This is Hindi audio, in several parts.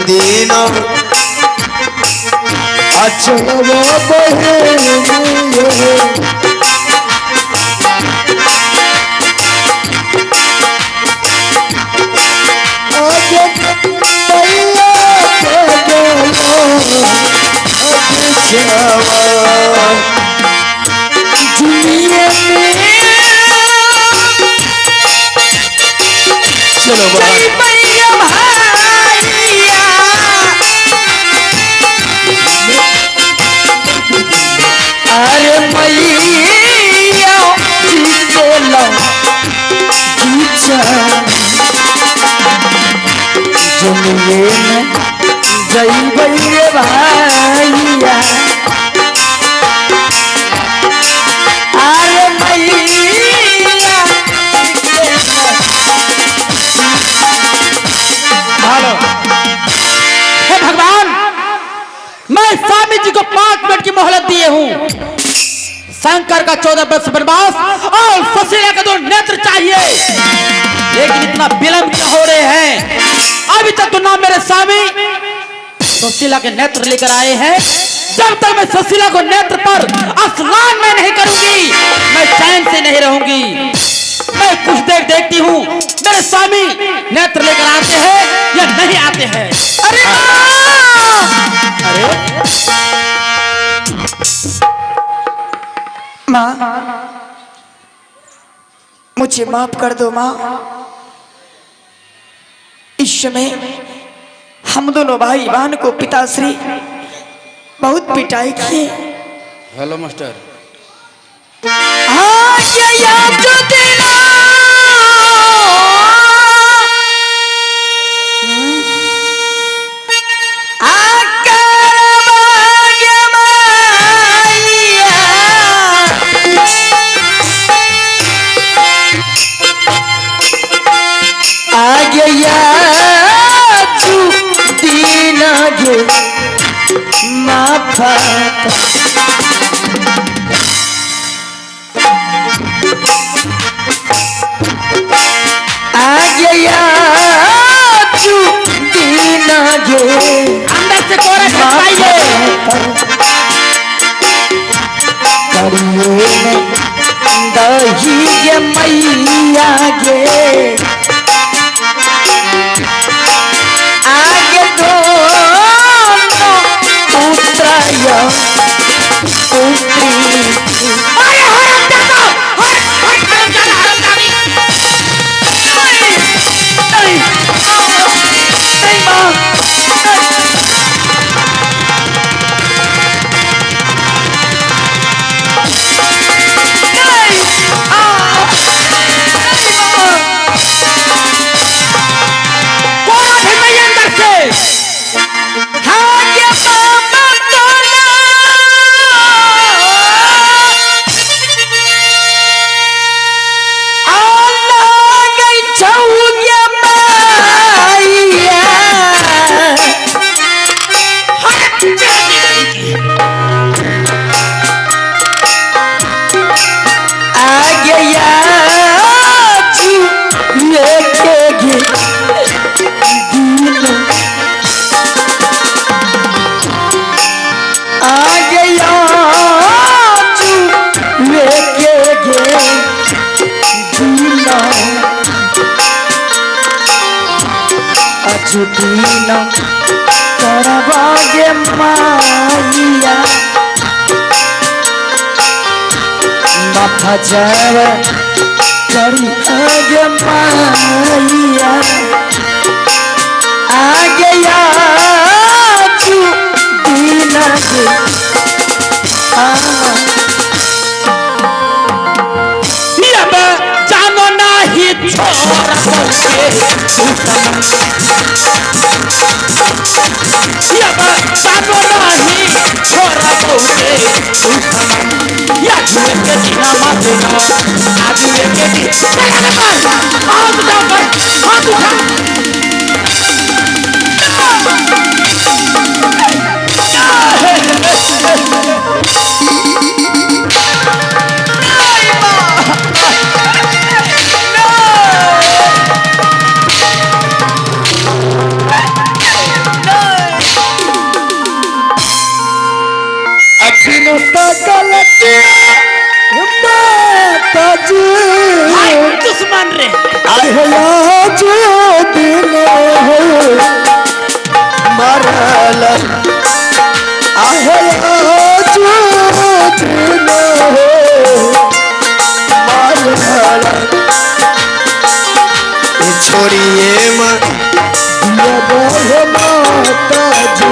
दिन चलो अरे मैया जीते लो जुमिए में जई भैया भैया अरे मैया हेलो हे भगवान, मैं स्वामी जी को 5 मिनट की मोहलत दिए हूँ। शंकर का 14 वर्ष वनवास और सुशीला का 2 नेत्र चाहिए, लेकिन इतना विलंब क्यों हो रहे हैं? अभी तक तो ना मेरे स्वामी सुशीला के नेत्र लेकर आए हैं। जब तक मैं सुशीला को नेत्र पर स्नान में नहीं करूंगी, मैं चैन से नहीं रहूंगी। मैं कुछ देर देखती हूँ मेरे स्वामी नेत्र लेकर आते हैं या नहीं आते हैं। अरे माँ, मुझे माफ कर दो माँ। इस समय हम दोनों भाई बहन को पिताश्री बहुत पिटाई किए। Hello master. अंदर से कोरा खटवाइए। दही गे मैया गे आगे दोनों पुत्र पुत्री दीना करवागे माइया माथा जाव करी आगे माइया आगे आजू दीना के जानो नहीं छोरा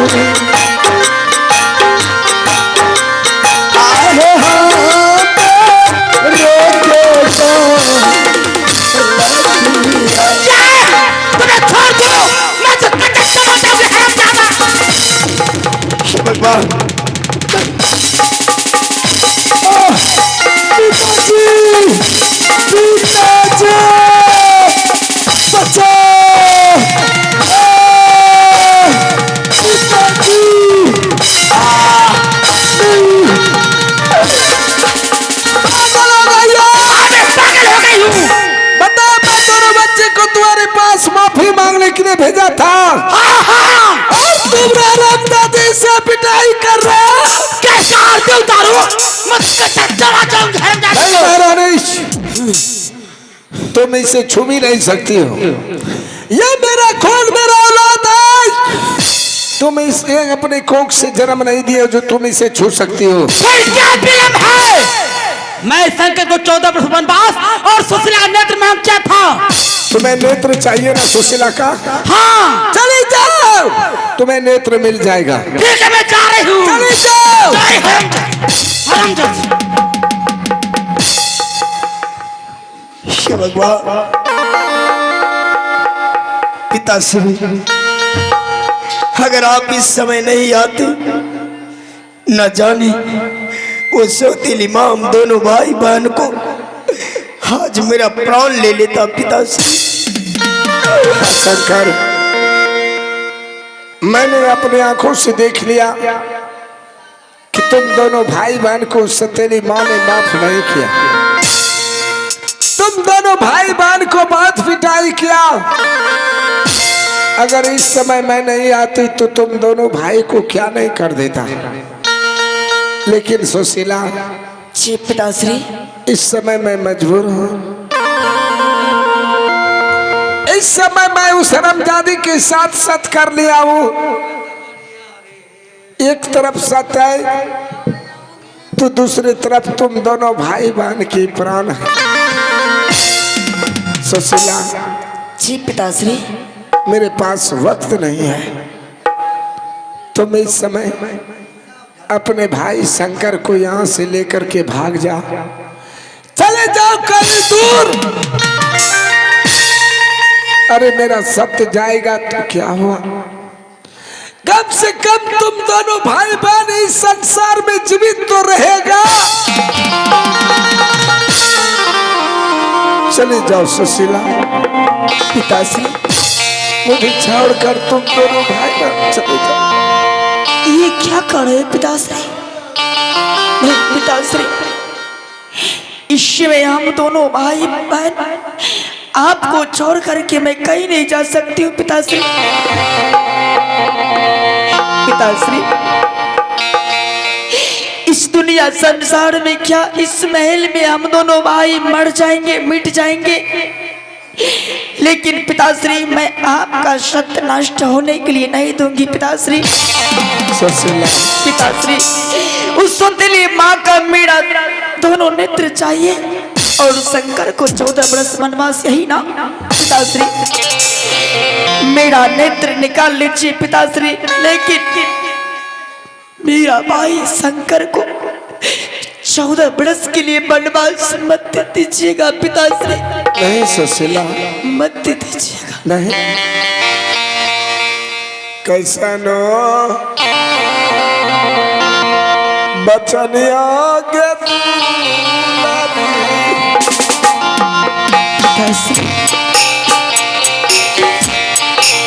अरे हाँ रोके तो तुम्हें छोड़ दो, मैं तो कटक टमाटर भी हरामजादा। भगवान पिताजी पिताजी बचाओ पिताजी पागल हो गई हो। मैं पागल हो गई हूँ। बता मैं दोनों बच्चे को तुम्हारे पास माफी मांगने के लिए भेजा था और तुम दादी से पिटाई कर रहे हो। कैसा आरती उतारो, मैं कटक चला जाऊंगा हरामजादा। नहीं महारानी, तुम इसे छू भी नहीं सकती हो। ये मेरा खून मेरा औलाद है। तुम इसे अपने कोख से जन्म नहीं दिए जो तुम इसे छू सकती हो। फिर क्या विलंब है? मैं शंकर को 14 वर्ष वनवास और सुशीला का नेत्र मांग क्या था। तुम्हें नेत्र चाहिए ना सुशीला का? हाँ, चली जाओ, तुम्हें नेत्र मिल जाएगा। ठीक है, मैं जा रही हूँ। चली जाओ। जय हरामजादा। हे भगवान पिताश्री, अगर आप इस समय नहीं आते न जाने वो सौतेली माँ हम दोनों भाई बहन को आज मेरा प्राण ले लेता। पिताश्री शंकर, मैंने अपने आंखों से देख लिया कि तुम दोनों भाई बहन को सौतेली माँ ने माफ नहीं किया। तुम दोनों भाई बहन को बहुत पिटाई किया। अगर इस समय मैं नहीं आती तो तुम दोनों भाई को क्या नहीं कर देता। लेकिन सुशीला जी पिताश्री, इस समय मैं मजबूर हूँ। इस समय मैं उस हरामजादी के साथ सत कर लिया हूँ। एक तरफ सत है तो दूसरी तरफ तुम दोनों भाई बहन की प्राण है। सुशीला जी पिताश्री, मेरे पास वक्त नहीं है। तुम इस समय अपने भाई शंकर को यहाँ से लेकर के भाग जाओ। चले जाओ कहीं दूर। अरे मेरा सत्य जाएगा तो क्या हुआ, कम से कम तुम दोनों भाई बहन इस संसार में जीवित तो रहेगा। चले जाओ सुशीला। पिताश्री मुझे छोड़कर तुम दोनों भाई बहन चले जाओ। ये क्या कर रहे हैं पिताश्री? नहीं पिताश्री, इस समय हम दोनों भाई बहन आपको छोड़ करके मैं कहीं नहीं जा सकती हूँ पिताश्री। पिताश्री, इस दुनिया संसार में क्या इस महल में हम दोनों भाई मर जाएंगे, मिट जाएंगे, लेकिन पिताश्री मैं आपका सत्य नष्ट होने के लिए नहीं दूंगी पिताश्री। पिताश्री, उस सौतेली माँ का मेरा दोनों नेत्र चाहिए और शंकर को 14 वर्ष वनवास, यही ना पिताश्री? मेरा नेत्र निकाल लीजिए पिताश्री, लेकिन मेरा भाई शंकर को 14 वर्ष के लिए वनवास मत दीजिएगा पिताश्री। नहीं सुशीला, मत दीजिएगा। नहीं। कैसा नो बचनिया के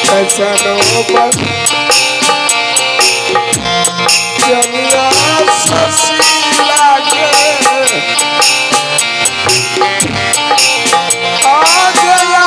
कैसा नो बचनिया सुशीला के आ गया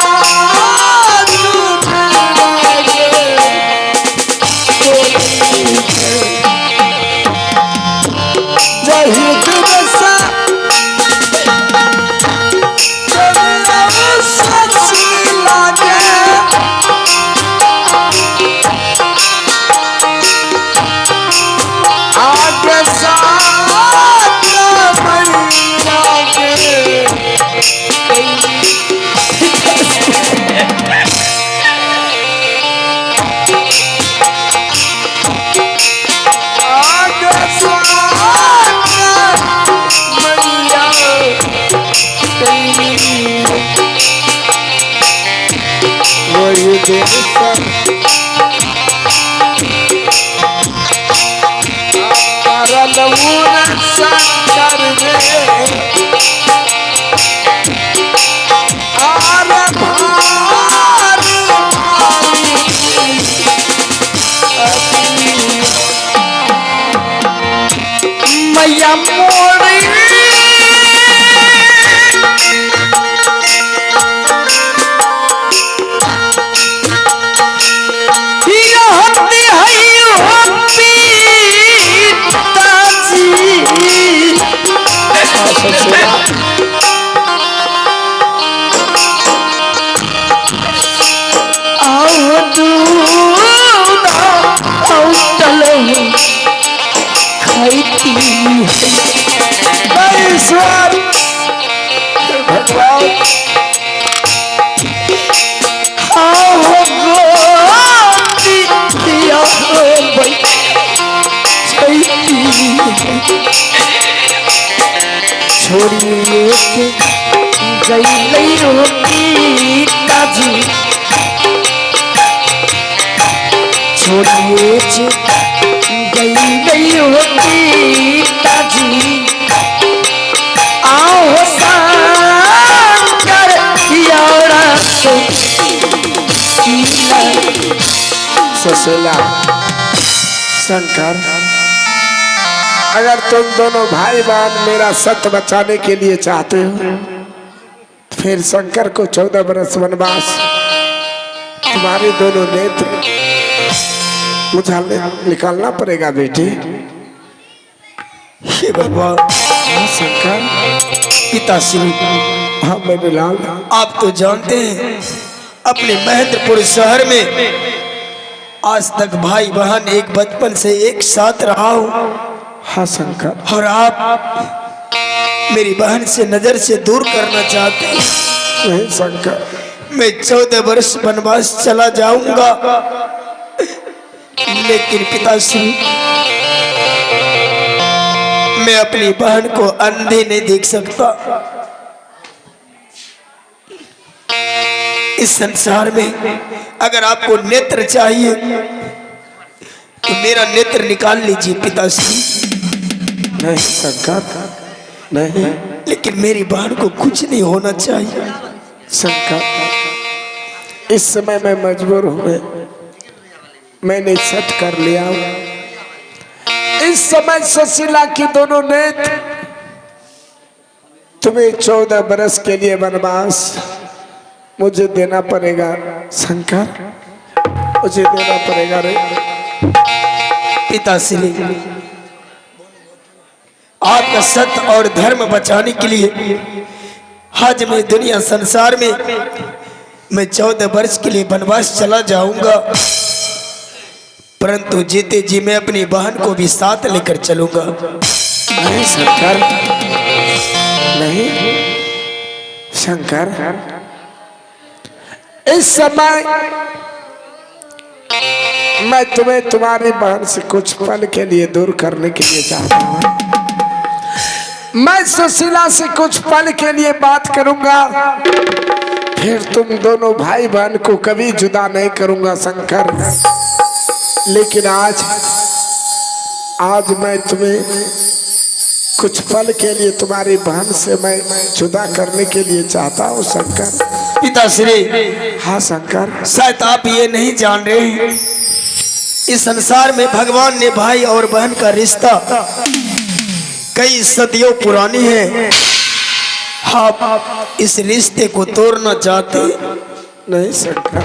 सुशीला। आओ दूना आओ चलो खाईती ईश्वर भगवान आओ गोदी दिया भाई छोड़िए गई नहीं होती ताजी छोड़िए गई नहीं होती ताजी आओ शंकर यारा सुशीला। शंकर, अगर तुम दोनों भाई बहन मेरा सत्य बचाने के लिए चाहते हो, फिर शंकर को 14 बरस वनवास, तुम्हारे दोनों नेत्र मुझे निकालना पड़ेगा बेटे। हे भगवान। हाँ शंकर। पिताश्री, हाँ मेरे लाल, आप तो जानते हैं अपने महेंद्रपुर शहर में आज तक भाई बहन एक बचपन से एक साथ रहा हूँ, हाँ शंकर। और आप मेरी बहन से नजर से दूर करना चाहते हैं। नहीं शंकर, मैं 14 वर्ष वनवास चला जाऊंगा, लेकिन पिताश्री मैं अपनी बहन को अंधे नहीं देख सकता। इस संसार में अगर आपको नेत्र चाहिए तो मेरा नेत्र निकाल लीजिए पिताश्री। नहीं शंकर, नहीं। लेकिन मेरी बहन को कुछ नहीं होना चाहिए। शंकर, इस समय मैं मजबूर हूँ, मैंने सच कर लिया। इस समय सुशीला की दोनों नेत्र तुम्हें 14 बरस के लिए वनवास मुझे देना पड़ेगा शंकर, मुझे देना पड़ेगा रे। पिताश्री, आपका सत्य और धर्म बचाने के लिए आज मैं दुनिया संसार में मैं 14 वर्ष के लिए वनवास चला जाऊंगा, परंतु जीते जी मैं अपनी बहन को भी साथ लेकर चलूंगा। नहीं शंकर, नहीं शंकर, इस समय मैं तुम्हें तुम्हारी बहन से कुछ पल के लिए दूर करने के लिए चाहता हूँ। मैं सुशीला से कुछ पल के लिए बात करूंगा, फिर तुम दोनों भाई बहन को कभी जुदा नहीं करूंगा शंकर। लेकिन आज मैं तुम्हें कुछ पल के लिए तुम्हारी बहन से मैं जुदा करने के लिए चाहता हूँ शंकर। पिताश्री, हाँ शंकर। शायद आप ये नहीं जान रहे हैं, इस संसार में भगवान ने भाई और बहन का रिश्ता कई सदियों पुरानी है। आप इस रिश्ते को तोड़ना चाहते नहीं शंकर।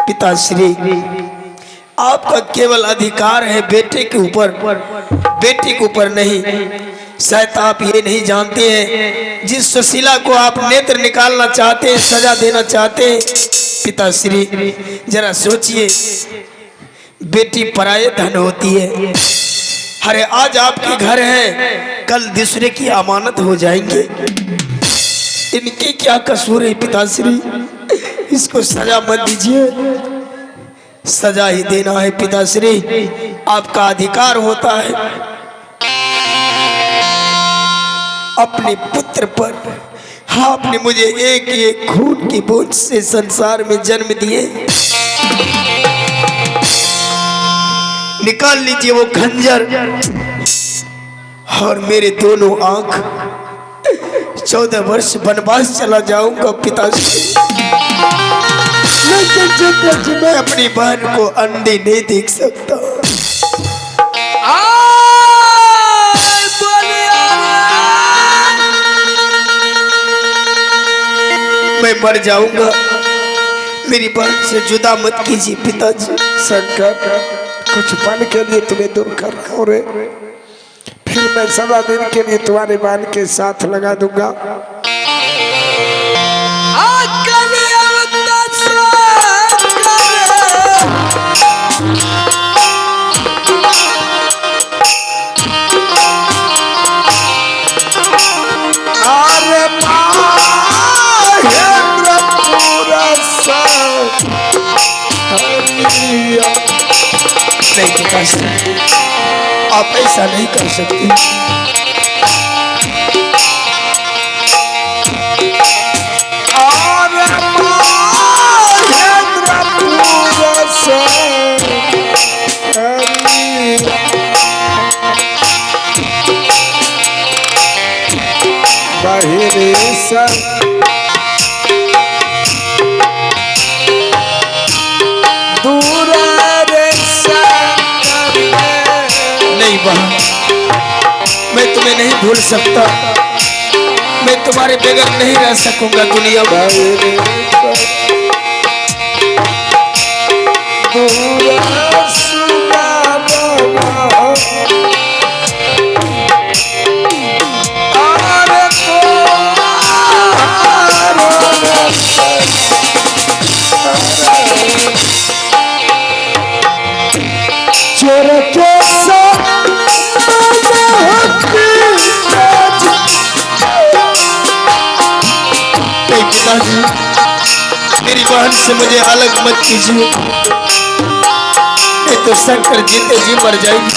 पिताश्री, आपका केवल अधिकार है बेटे के ऊपर, बेटी के ऊपर नहीं। शायद आप ये नहीं जानते हैं, जिस सुशीला को आप नेत्र निकालना चाहते हैं, सजा देना चाहते हैं, पिताश्री जरा सोचिए, बेटी पराये धन होती है। अरे आज आपके घर है, कल दूसरे की अमानत हो जाएंगे। इनके क्या कसूर है पिताश्री? इसको सजा मत दीजिए, सजा ही देना है पिताश्री, आपका अधिकार होता है। अपने पुत्र पर आपने मुझे एक एक खून की बूंद से संसार में जन्म दिए। निकाल लीजिए वो खंजर और मेरे दोनों आंख। 14 वर्ष वनवास चला जाऊंगा पिताश्री, लेकिन जब तक मैं अपनी बहन को अंधे नहीं देख सकता। मैं मर जाऊंगा, मेरी बहन से जुदा मत कीजिए पिताजी। शंकर, कुछ पल के लिए तुम्हें दूर कर रहा हूं रे, फिर मैं सदा दिन के लिए तुम्हारे बाल के साथ लगा दूंगा। नहीं पिताश्री, आप ऐसा नहीं कर सकती। नहीं बहन, मैं तुम्हें नहीं भूल सकता। मैं तुम्हारे बगैर नहीं रह सकूंगा दुनिया में। पिताजी, मेरी बहन से मुझे अलग मत कीजिए, नहीं तो शंकर जीते जी मर जाएगी।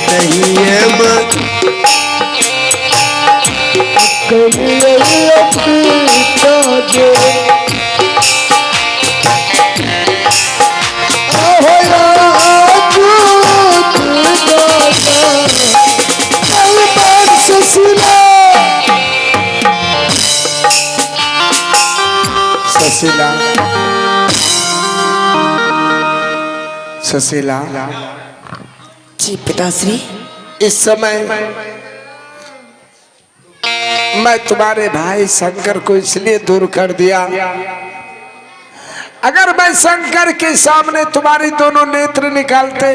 नहीं है सुशीला, सुशीला जी पिताश्री। इस समय मैं तुम्हारे भाई शंकर को इसलिए दूर कर दिया, अगर मैं शंकर के सामने तुम्हारी दोनों नेत्र निकालते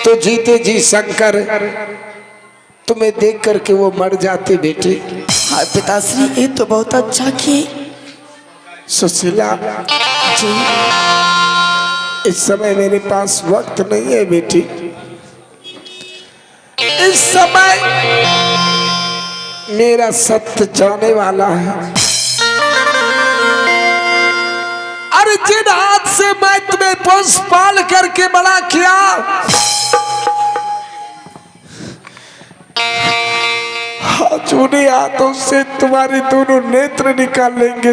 तो जीते जी शंकर तुम्हें देख करके वो मर जाते बेटी। हाँ पिताश्री, ये तो बहुत अच्छा किए। सुशीला जी इस समय मेरे पास वक्त नहीं है बेटी। इस समय मेरा सत्य जाने वाला है। अरे जिन हाथ से मैं तुम्हें पोस पाल करके बड़ा किया, उन्हीं हाथों से तुम्हारी दोनों नेत्र निकाल लेंगे।